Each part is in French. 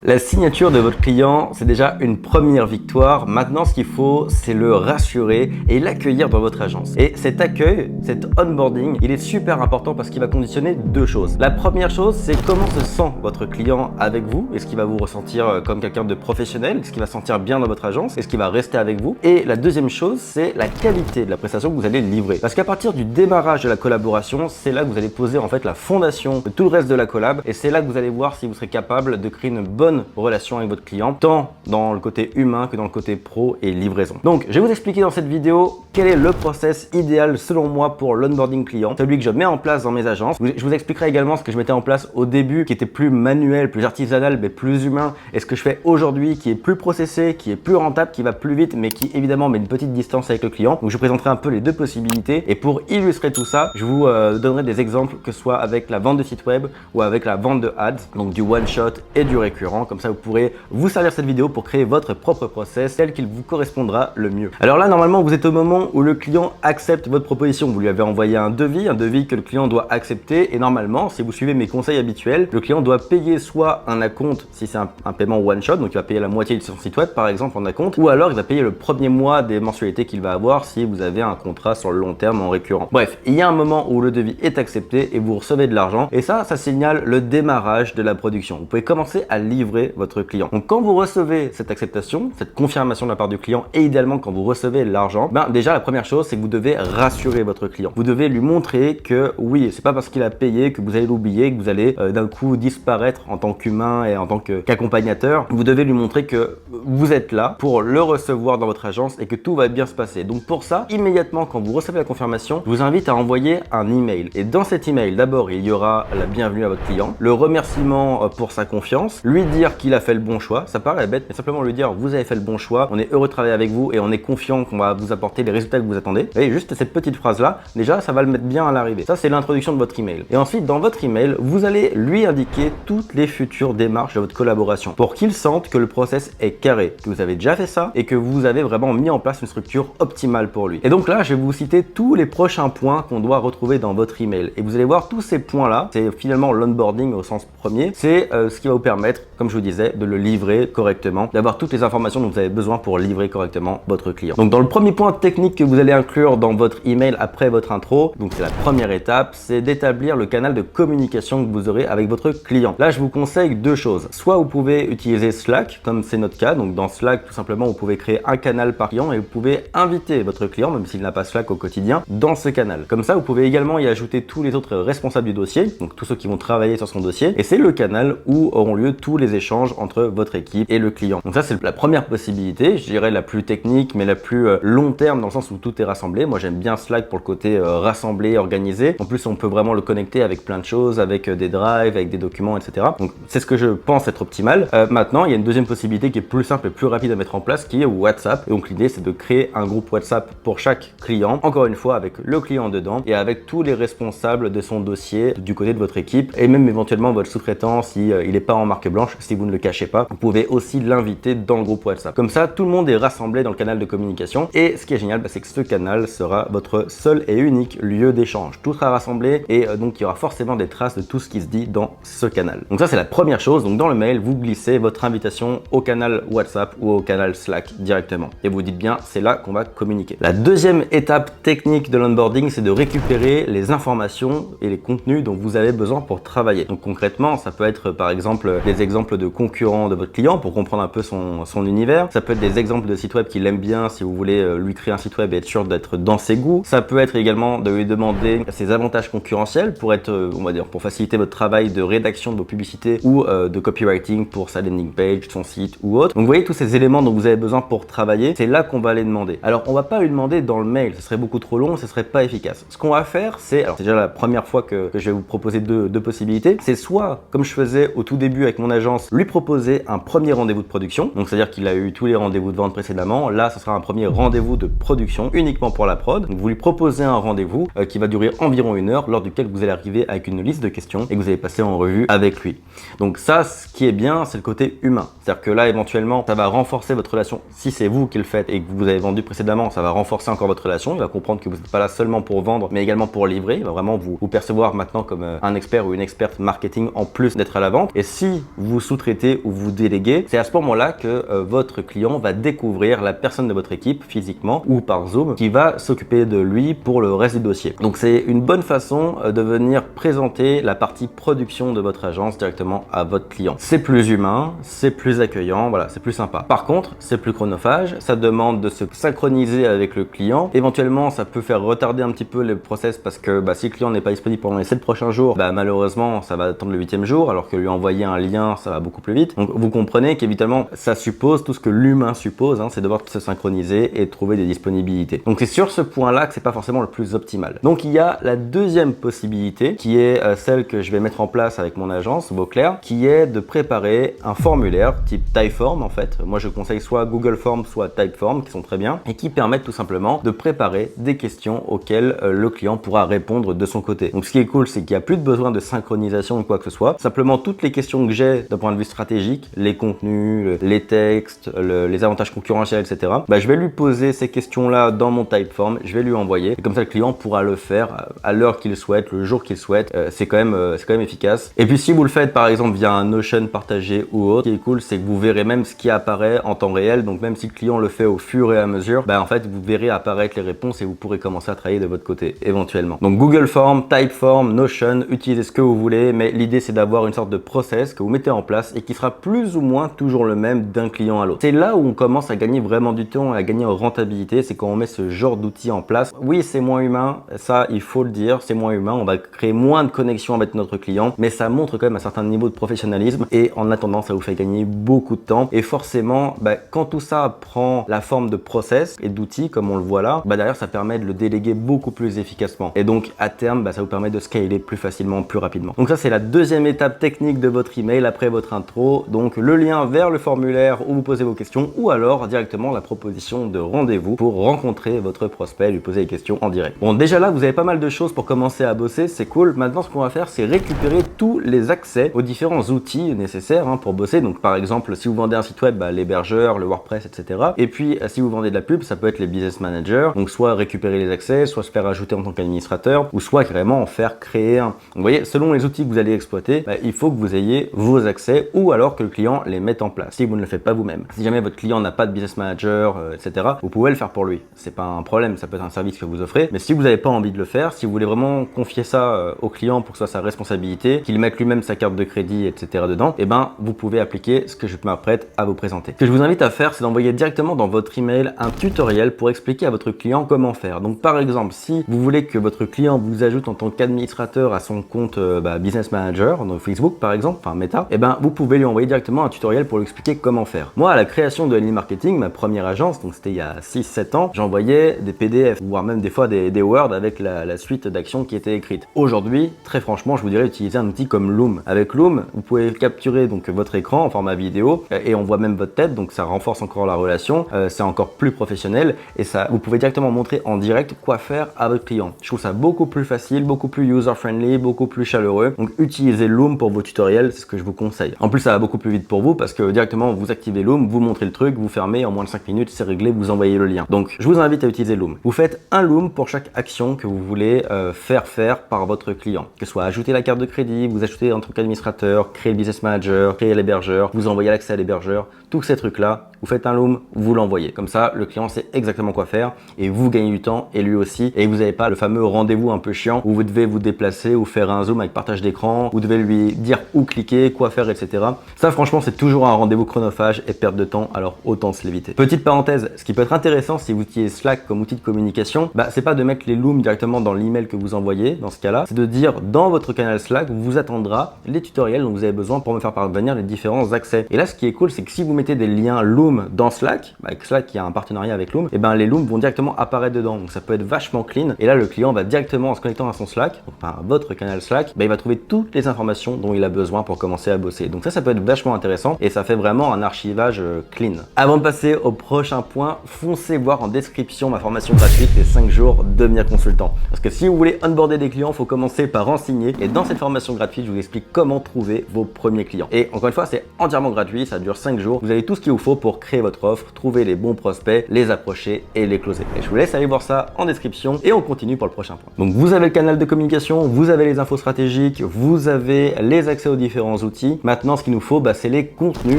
La signature de votre client, c'est déjà une première victoire. Maintenant, ce qu'il faut, c'est le rassurer et l'accueillir dans votre agence. Et cet accueil, cet onboarding, il est super important parce qu'il va conditionner deux choses. La première chose, c'est comment se sent votre client avec vous. Est-ce qu'il va vous ressentir comme quelqu'un de professionnel? Est-ce qu'il va se sentir bien dans votre agence? Est-ce qu'il va rester avec vous? Et la deuxième chose, c'est la qualité de la prestation que vous allez livrer. Parce qu'à partir du démarrage de la collaboration, c'est là que vous allez poser en fait la fondation de tout le reste de la collab. Et c'est là que vous allez voir si vous serez capable de créer une bonne relation avec votre client, tant dans le côté humain que dans le côté pro et livraison. Donc, je vais vous expliquer dans cette vidéo quel est le process idéal selon moi pour l'onboarding client, celui que je mets en place dans mes agences. Je vous expliquerai également ce que je mettais en place au début, qui était plus manuel, plus artisanal, mais plus humain, et ce que je fais aujourd'hui, qui est plus processé, qui est plus rentable, qui va plus vite, mais qui évidemment met une petite distance avec le client. Donc, je présenterai un peu les deux possibilités, et pour illustrer tout ça, je vous donnerai des exemples, que ce soit avec la vente de site web ou avec la vente de ads, donc du one shot et du récurrent. Comme ça, vous pourrez vous servir cette vidéo pour créer votre propre process tel qu'il vous correspondra le mieux. Alors là, normalement, vous êtes au moment où le client accepte votre proposition. Vous lui avez envoyé un devis que le client doit accepter. Et normalement, si vous suivez mes conseils habituels, le client doit payer soit un acompte si c'est un paiement one shot, donc il va payer la moitié de son site web par exemple en acompte, ou alors il va payer le premier mois des mensualités qu'il va avoir si vous avez un contrat sur le long terme en récurrent. Bref, il y a un moment où le devis est accepté et vous recevez de l'argent. Et ça signale le démarrage de la production. Vous pouvez commencer à livrer votre client. Donc quand vous recevez cette acceptation, cette confirmation de la part du client et idéalement quand vous recevez l'argent, déjà la première chose c'est que vous devez rassurer votre client. Vous devez lui montrer que oui, c'est pas parce qu'il a payé que vous allez l'oublier, que vous allez d'un coup disparaître en tant qu'humain et en tant qu'accompagnateur. Vous devez lui montrer que vous êtes là pour le recevoir dans votre agence et que tout va bien se passer. Donc pour ça, immédiatement quand vous recevez la confirmation, je vous invite à envoyer un email. Et dans cet email, d'abord il y aura la bienvenue à votre client, le remerciement pour sa confiance, lui dire qu'il a fait le bon choix. Ça paraît bête, mais simplement lui dire vous avez fait le bon choix, on est heureux de travailler avec vous et on est confiant qu'on va vous apporter les résultats que vous attendez. Et juste cette petite phrase là, déjà ça va le mettre bien à l'arrivée. Ça c'est l'introduction de votre email. Et ensuite dans votre email, vous allez lui indiquer toutes les futures démarches de votre collaboration pour qu'il sente que le process est carré, que vous avez déjà fait ça et que vous avez vraiment mis en place une structure optimale pour lui. Et donc là, je vais vous citer tous les prochains points qu'on doit retrouver dans votre email. Et vous allez voir tous ces points là, c'est finalement l'onboarding au sens premier, c'est ce qui va vous permettre, comme je vous disais, de le livrer correctement, d'avoir toutes les informations dont vous avez besoin pour livrer correctement votre client. Donc dans le premier point technique que vous allez inclure dans votre email après votre intro, donc c'est la première étape, c'est d'établir le canal de communication que vous aurez avec votre client. Là, je vous conseille deux choses. Soit vous pouvez utiliser Slack, comme c'est notre cas. Donc dans Slack, tout simplement, vous pouvez créer un canal par client et vous pouvez inviter votre client, même s'il n'a pas Slack au quotidien, dans ce canal. Comme ça, vous pouvez également y ajouter tous les autres responsables du dossier, donc tous ceux qui vont travailler sur son dossier. Et c'est le canal où auront lieu tous les échanges entre votre équipe et le client. Donc ça, c'est la première possibilité, je dirais la plus technique, mais la plus long terme dans le sens où tout est rassemblé. Moi, j'aime bien Slack pour le côté rassemblé, organisé. En plus, on peut vraiment le connecter avec plein de choses, avec des drives, avec des documents, etc. Donc, c'est ce que je pense être optimal. Maintenant, il y a une deuxième possibilité qui est plus simple et plus rapide à mettre en place, qui est WhatsApp. Et donc, l'idée, c'est de créer un groupe WhatsApp pour chaque client. Encore une fois, avec le client dedans et avec tous les responsables de son dossier du côté de votre équipe et même éventuellement votre sous-traitant si il n'est pas en marque blanche, si vous ne le cachez pas. Vous pouvez aussi l'inviter dans le groupe WhatsApp. Comme ça, tout le monde est rassemblé dans le canal de communication. Et ce qui est génial, c'est que ce canal sera votre seul et unique lieu d'échange. Tout sera rassemblé et donc il y aura forcément des traces de tout ce qui se dit dans ce canal. Donc ça, c'est la première chose. Donc dans le mail, vous glissez votre invitation au canal WhatsApp ou au canal Slack directement. Et vous dites bien, c'est là qu'on va communiquer. La deuxième étape technique de l'onboarding, c'est de récupérer les informations et les contenus dont vous avez besoin pour travailler. Donc concrètement, ça peut être par exemple des exemples de concurrents de votre client pour comprendre un peu son univers. Ça peut être des exemples de sites web qu'il aime bien si vous voulez lui créer un site web et être sûr d'être dans ses goûts. Ça peut être également de lui demander ses avantages concurrentiels pour être, on va dire, pour faciliter votre travail de rédaction de vos publicités ou de copywriting pour sa landing page, son site ou autre. Donc vous voyez tous ces éléments dont vous avez besoin pour travailler, c'est là qu'on va les demander. Alors on va pas lui demander dans le mail, ce serait beaucoup trop long, ce serait pas efficace. Ce qu'on va faire, c'est, alors c'est déjà la première fois que je vais vous proposer deux possibilités, c'est soit, comme je faisais au tout début avec mon agence, lui proposer un premier rendez-vous de production, donc c'est-à-dire qu'il a eu tous les rendez-vous de vente précédemment, là ce sera un premier rendez-vous de production uniquement pour la prod. Donc vous lui proposez un rendez-vous qui va durer environ 1 heure, lors duquel vous allez arriver avec une liste de questions et que vous allez passer en revue avec lui. Donc ça, ce qui est bien, c'est le côté humain. C'est-à-dire que là, éventuellement, ça va renforcer votre relation. Si c'est vous qui le faites et que vous avez vendu précédemment, ça va renforcer encore votre relation. Il va comprendre que vous n'êtes pas là seulement pour vendre, mais également pour livrer. Il va vraiment vous percevoir maintenant comme un expert ou une experte marketing en plus d'être à la vente. Et si vous sous-traitez ou vous déléguez, c'est à ce moment-là que votre client va découvrir la personne de votre équipe physiquement ou par Zoom qui va s'occuper de lui pour le reste du dossier. Donc c'est une bonne façon de venir présenter la partie production de votre agence directement à votre client. C'est plus humain, c'est plus accueillant, voilà, c'est plus sympa. Par contre, c'est plus chronophage, ça demande de se synchroniser avec le client. Éventuellement, ça peut faire retarder un petit peu le process parce que si le client n'est pas disponible pendant les 7 prochains jours, malheureusement, ça va attendre le 8e jour, alors que lui envoyer un lien, ça va beaucoup plus vite. Donc vous comprenez qu'évidemment, ça suppose tout ce que l'humain suppose, c'est devoir se synchroniser et trouver des disponibilités. Donc c'est sur ce point-là que c'est pas forcément le plus optimal. Donc il y a la deuxième possibilité qui est celle que je vais mettre en place avec mon agence Beauclair, qui est de préparer un formulaire type Typeform en fait. Moi je conseille soit Google Forms soit Typeform qui sont très bien et qui permettent tout simplement de préparer des questions auxquelles le client pourra répondre de son côté. Donc ce qui est cool, c'est qu'il n'y a plus de besoin de synchronisation ou quoi que ce soit. Simplement toutes les questions que j'ai d'un point de vue stratégique, les contenus, les textes, les avantages concurrentiels, etc. Je vais lui poser ces questions-là dans mon Typeform, je vais lui envoyer et comme ça le client pourra le faire à l'heure qu'il souhaite, le jour qu'il souhaite. C'est quand même efficace. Et puis si vous le faites par exemple via un Notion partagé ou autre, ce qui est cool, c'est que vous verrez même ce qui apparaît en temps réel. Donc même si le client le fait au fur et à mesure, en fait vous verrez apparaître les réponses et vous pourrez commencer à travailler de votre côté éventuellement. Donc Google Form, Typeform, Notion, utilisez ce que vous voulez, mais l'idée c'est d'avoir une sorte de process que vous mettez en place et qui sera plus ou moins toujours le même d'un client à l'autre. C'est là où on commence à gagner vraiment du temps et à gagner en rentabilité, c'est quand on met ce genre d'outils en place. Oui, c'est moins humain, ça il faut le dire, c'est moins humain, on va créer moins de connexion avec notre client, mais ça montre quand même un certain niveau de professionnalisme et en attendant ça vous fait gagner beaucoup de temps et forcément quand tout ça prend la forme de process et d'outils comme on le voit là, derrière ça permet de le déléguer beaucoup plus efficacement et donc à terme ça vous permet de scaler plus facilement, plus rapidement. Donc ça c'est la deuxième étape technique de votre email après votre intro, donc le lien vers le formulaire où vous posez vos questions ou alors directement la proposition de rendez-vous pour rencontrer votre prospect et lui poser des questions en direct. Bon, déjà là vous avez pas mal de choses pour commencer à bosser, c'est cool. Maintenant ce qu'on va faire c'est récupérer tous les accès aux différents outils nécessaires pour bosser. Donc par exemple si vous vendez un site web, l'hébergeur, le WordPress, etc. Et puis si vous vendez de la pub, ça peut être les business managers, donc soit récupérer les accès, soit se faire ajouter en tant qu'administrateur ou soit carrément en faire créer un. Donc, vous voyez, selon les outils que vous allez exploiter, il faut que vous ayez vos accès ou alors que le client les mette en place si vous ne le faites pas vous-même. Si jamais votre client n'a pas de business manager, etc., vous pouvez le faire pour lui. C'est pas un problème, ça peut être un service que vous offrez, mais si vous n'avez pas envie de le faire, si vous voulez vraiment confier ça au client pour que ce soit sa responsabilité, qu'il mette lui-même sa carte de crédit, etc. dedans, vous pouvez appliquer ce que je m'apprête à vous présenter. Ce que je vous invite à faire, c'est d'envoyer directement dans votre email un tutoriel pour expliquer à votre client comment faire. Donc par exemple, si vous voulez que votre client vous ajoute en tant qu'administrateur à son compte Business Manager, donc Facebook par exemple, enfin Meta, vous pouvez lui envoyer directement un tutoriel pour lui expliquer comment faire. Moi, à la création de Elite Marketing, ma première agence, donc c'était il y a 6-7 ans, j'envoyais des PDF, voire même des fois des Word avec la suite d'actions qui était écrite. Aujourd'hui, très franchement, je vous dirais utiliser un outil comme Loom. Avec Loom, vous pouvez capturer donc votre écran en format vidéo et on voit même votre tête, donc ça renforce encore la relation, c'est encore plus professionnel et ça, vous pouvez directement montrer en direct quoi faire à votre client. Je trouve ça beaucoup plus facile, beaucoup plus user-friendly, beaucoup plus chaleureux. Donc utilisez Loom pour vos tutoriels, c'est ce que je vous conseille. En plus, ça va beaucoup plus vite pour vous parce que directement vous activez Loom, vous montrez le truc, vous fermez en moins de 5 minutes, c'est réglé, vous envoyez le lien. Donc je vous invite à utiliser Loom. Vous faites un Loom pour chaque action que vous voulez faire par votre client. Que ce soit ajouter la carte de crédit, vous ajoutez en tant qu'administrateur, créer le business manager, créer l'hébergeur, vous envoyez l'accès à l'hébergeur, tous ces trucs-là, vous faites un Loom, vous l'envoyez. Comme ça, le client sait exactement quoi faire et vous gagnez du temps et lui aussi. Et vous n'avez pas le fameux rendez-vous un peu chiant où vous devez vous déplacer ou faire un zoom avec partage d'écran, vous devez lui dire où cliquer, quoi faire, etc. Ça, franchement, c'est toujours un rendez-vous chronophage et perte de temps, alors autant se l'éviter. Petite parenthèse, ce qui peut être intéressant si vous utilisez Slack comme outil de communication, c'est pas de mettre les Looms directement dans l'email que vous envoyez, dans ce cas-là, c'est de dire dans votre canal Slack, vous attendra les tutoriels dont vous avez besoin pour me faire parvenir les différents accès. Et là, ce qui est cool, c'est que si vous mettez des liens Loom dans Slack, avec Slack qui a un partenariat avec Loom, et les Looms vont directement apparaître dedans. Donc ça peut être vachement clean. Et là, le client va directement en se connectant à son Slack, enfin à votre canal Slack, il va trouver toutes les informations dont il a besoin pour commencer à bosser. Donc ça peut être vachement intéressant et ça fait vraiment un archivage clean. Avant de passer au prochain point, foncez voir en description ma formation gratuite les 5 jours devenir consultant. Parce que si vous voulez onboarder des clients, il faut commencer par en signer. Et dans cette formation gratuite, je vous explique comment trouver vos premiers clients. Et encore une fois, c'est entièrement gratuit, ça dure 5 jours. Vous avez tout ce qu'il vous faut pour pour créer votre offre, trouver les bons prospects, les approcher et les closer. Et je vous laisse aller voir ça en description et on continue pour le prochain point. Donc vous avez le canal de communication, vous avez les infos stratégiques, vous avez les accès aux différents outils. Maintenant, ce qu'il nous faut, c'est les contenus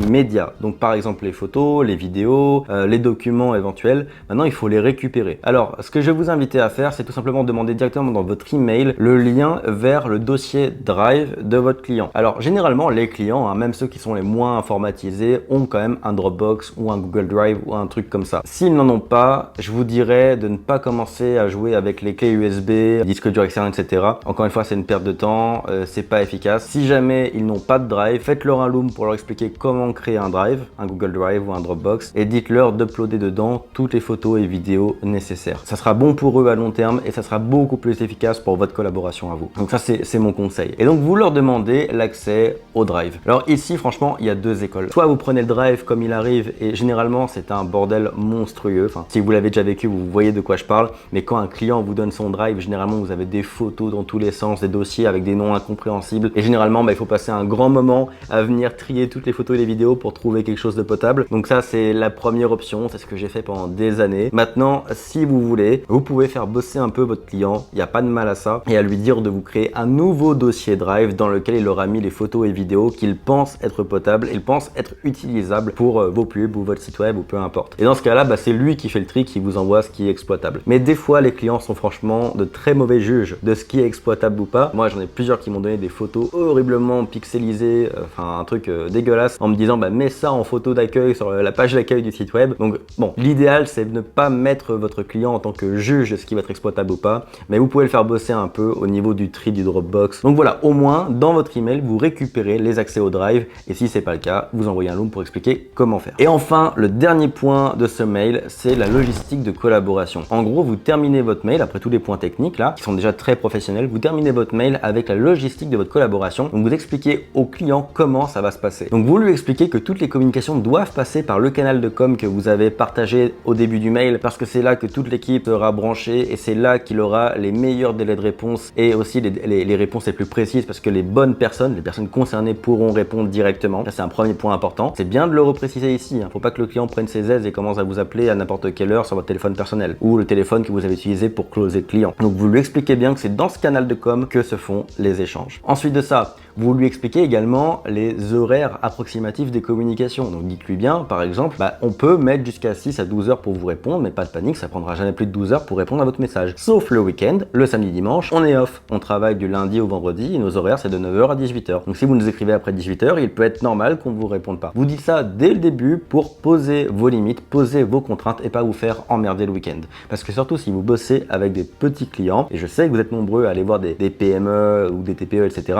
médias. Donc par exemple les photos, les vidéos, les documents éventuels. Maintenant, il faut les récupérer. Alors, ce que je vais vous inviter à faire, c'est tout simplement demander directement dans votre email le lien vers le dossier Drive de votre client. Alors généralement, les clients, même ceux qui sont les moins informatisés, ont quand même un Dropbox ou un Google Drive ou un truc comme ça. S'ils n'en ont pas, je vous dirais de ne pas commencer à jouer avec les clés USB, disque dur externe, etc. Encore une fois, c'est une perte de temps, c'est pas efficace. Si jamais ils n'ont pas de Drive, faites-leur un Loom pour leur expliquer comment créer un Drive, un Google Drive ou un Dropbox, et dites-leur d'uploader dedans toutes les photos et vidéos nécessaires. Ça sera bon pour eux à long terme et ça sera beaucoup plus efficace pour votre collaboration à vous. Donc ça, c'est mon conseil. Et donc, vous leur demandez l'accès au Drive. Alors ici, franchement, il y a deux écoles. Soit vous prenez le Drive comme il arrive et généralement, c'est un bordel monstrueux. Enfin, si vous l'avez déjà vécu, vous voyez de quoi je parle. Mais quand un client vous donne son Drive, généralement, vous avez des photos dans tous les sens, des dossiers avec des noms incompréhensibles. Et généralement, il faut passer un grand moment à venir trier toutes les photos et les vidéos pour trouver quelque chose de potable. Donc ça, c'est la première option. C'est ce que j'ai fait pendant des années. Maintenant, si vous voulez, vous pouvez faire bosser un peu votre client. Il n'y a pas de mal à ça. Et à lui dire de vous créer un nouveau dossier Drive dans lequel il aura mis les photos et vidéos qu'il pense être potables, il pense être utilisables pour vos pubs ou votre site web ou peu importe. Et dans ce cas-là, c'est lui qui fait le tri, qui vous envoie ce qui est exploitable. Mais des fois, les clients sont franchement de très mauvais juges de ce qui est exploitable ou pas. Moi, j'en ai plusieurs qui m'ont donné des photos horriblement pixelisées, enfin un truc dégueulasse, en me disant mets ça en photo d'accueil sur la page d'accueil du site web. Donc bon, l'idéal c'est de ne pas mettre votre client en tant que juge de ce qui va être exploitable ou pas, mais vous pouvez le faire bosser un peu au niveau du tri du Dropbox. Donc voilà, au moins dans votre email, vous récupérez les accès au Drive et si c'est pas le cas, vous envoyez un Loom pour expliquer comment faire. Et enfin, le dernier point de ce mail, c'est la logistique de collaboration. En gros, vous terminez votre mail, après tous les points techniques là, qui sont déjà très professionnels, vous terminez votre mail avec la logistique de votre collaboration. Donc vous expliquez au client comment ça va se passer. Donc vous lui expliquez que toutes les communications doivent passer par le canal de com que vous avez partagé au début du mail parce que c'est là que toute l'équipe sera branchée et c'est là qu'il aura les meilleurs délais de réponse et aussi les réponses les plus précises parce que les bonnes personnes, les personnes concernées pourront répondre directement. Ça, c'est un premier point important. C'est bien de le repréciser ici. Faut pas que le client prenne ses aises et commence à vous appeler à n'importe quelle heure sur votre téléphone personnel ou le téléphone que vous avez utilisé pour closer le client. Donc vous lui expliquez bien que c'est dans ce canal de com que se font les échanges. Ensuite de ça, vous lui expliquez également les horaires approximatifs des communications. Donc dites-lui bien, par exemple, on peut mettre jusqu'à 6 à 12 heures pour vous répondre, mais pas de panique, ça prendra jamais plus de 12 heures pour répondre à votre message. Sauf le week-end, le samedi, dimanche, on est off. On travaille du lundi au vendredi et nos horaires c'est de 9h à 18h. Donc si vous nous écrivez après 18h, il peut être normal qu'on ne vous réponde pas. Vous dites ça dès le début pour poser vos limites, poser vos contraintes et pas vous faire emmerder le week-end. Parce que surtout si vous bossez avec des petits clients, et je sais que vous êtes nombreux à aller voir des PME ou des TPE, etc.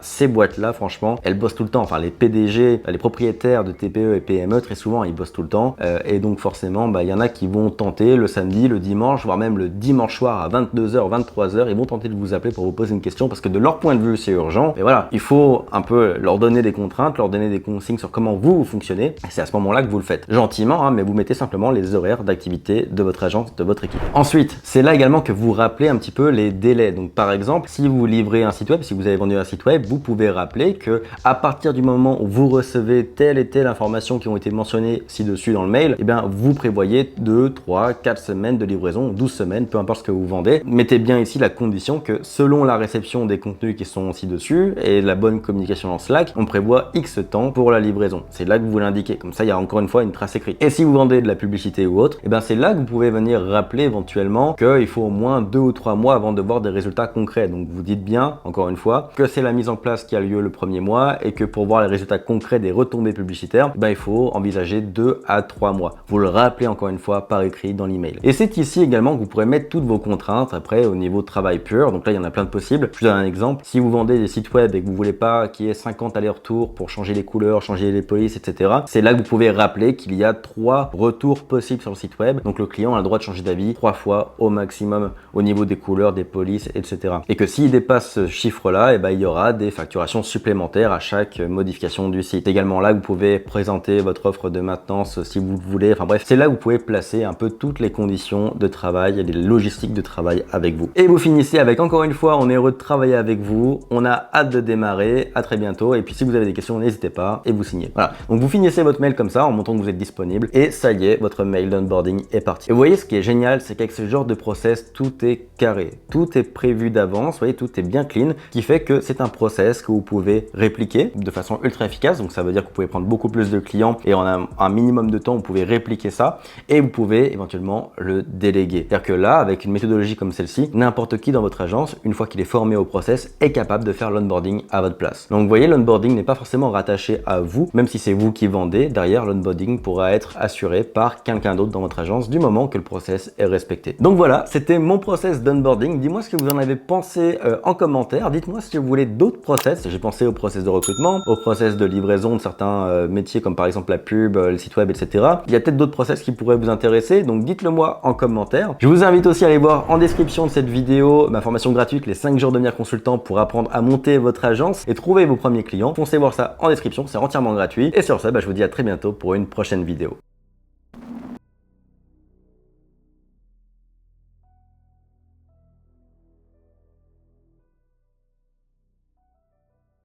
Ces boîtes-là, franchement, elles bossent tout le temps. Enfin, les PDG, les propriétaires de TPE et PME, très souvent, ils bossent tout le temps. Et donc, forcément, il y en a qui vont tenter le samedi, le dimanche, voire même le dimanche soir à 22h, 23h, ils vont tenter de vous appeler pour vous poser une question parce que de leur point de vue, c'est urgent. Et voilà, il faut un peu leur donner des contraintes, leur donner des consignes sur comment vous fonctionnez. Et c'est à ce moment-là que vous le faites. Gentiment, mais vous mettez simplement les horaires d'activité de votre agence, de votre équipe. Ensuite, c'est là également que vous rappelez un petit peu les délais. Donc, par exemple, si vous livrez un site web, si vous avez vendu un site web, vous pouvez rappeler que à partir du moment où vous recevez telle et telle information qui ont été mentionnées ci-dessus dans le mail, vous prévoyez 2, 3, 4 semaines de livraison, 12 semaines, peu importe ce que vous vendez. Mettez bien ici la condition que selon la réception des contenus qui sont ci-dessus et la bonne communication en Slack, on prévoit X temps pour la livraison. C'est là que vous l'indiquez. Comme ça, il y a encore une fois une trace écrite. Et si vous vendez de la publicité ou autre, c'est là que vous pouvez venir rappeler éventuellement qu'il faut au moins 2 ou 3 mois avant de voir des résultats concrets. Donc vous dites bien, encore une fois, que c'est la mise en place qui a lieu le premier mois et que pour voir les résultats concrets des retombées publicitaires, il faut envisager 2 à 3 mois. Vous le rappelez encore une fois par écrit dans l'email. Et c'est ici également que vous pourrez mettre toutes vos contraintes après au niveau de travail pur. Donc là, il y en a plein de possibles. Je vous donne un exemple. Si vous vendez des sites web et que vous voulez pas qu'il y ait 50 allers-retours pour changer les couleurs, changer les polices, etc., c'est là que vous pouvez rappeler qu'il y a 3 retours possibles sur le site web. Donc le client a le droit de changer d'avis 3 fois au maximum au niveau des couleurs, des polices, etc. Et que s'il dépasse ce chiffre-là, il y aura des facturations supplémentaires à chaque modification du site. C'est également là que vous pouvez présenter votre offre de maintenance si vous le voulez. Enfin bref, c'est là où vous pouvez placer un peu toutes les conditions de travail et les logistiques de travail avec vous. Et vous finissez avec, encore une fois, on est heureux de travailler avec vous, on a hâte de démarrer, à très bientôt. Et puis si vous avez des questions, n'hésitez pas et vous signez. Voilà, donc vous finissez votre mail comme ça en montrant que vous êtes disponible et ça y est, votre mail d'onboarding est parti. Et vous voyez, ce qui est génial, c'est qu'avec ce genre de process, tout est carré, tout est prévu d'avance, vous voyez, tout est bien clean, qui fait que c'est un process que vous pouvez répliquer de façon ultra efficace. Donc ça veut dire que vous pouvez prendre beaucoup plus de clients et en un minimum de temps, vous pouvez répliquer ça et vous pouvez éventuellement le déléguer. C'est-à-dire que là, avec une méthodologie comme celle-ci, n'importe qui dans votre agence, une fois qu'il est formé au process, est capable de faire l'onboarding à votre place. Donc vous voyez, l'onboarding n'est pas forcément rattaché à vous, même si c'est vous qui vendez. Derrière, l'onboarding pourra être assuré par quelqu'un d'autre dans votre agence du moment que le process est respecté. Donc voilà, c'était mon process d'onboarding. Dis-moi ce que vous en avez pensé en commentaire. Dites-moi si vous voulez d'autres process. J'ai pensé au process de recrutement, au process de livraison de certains métiers comme par exemple la pub, le site web, etc. Il y a peut-être d'autres process qui pourraient vous intéresser, donc dites-le moi en commentaire. Je vous invite aussi à aller voir en description de cette vidéo ma formation gratuite, les 5 jours de devenir consultant pour apprendre à monter votre agence et trouver vos premiers clients. Foncez voir ça en description, c'est entièrement gratuit. Et sur ça, je vous dis à très bientôt pour une prochaine vidéo.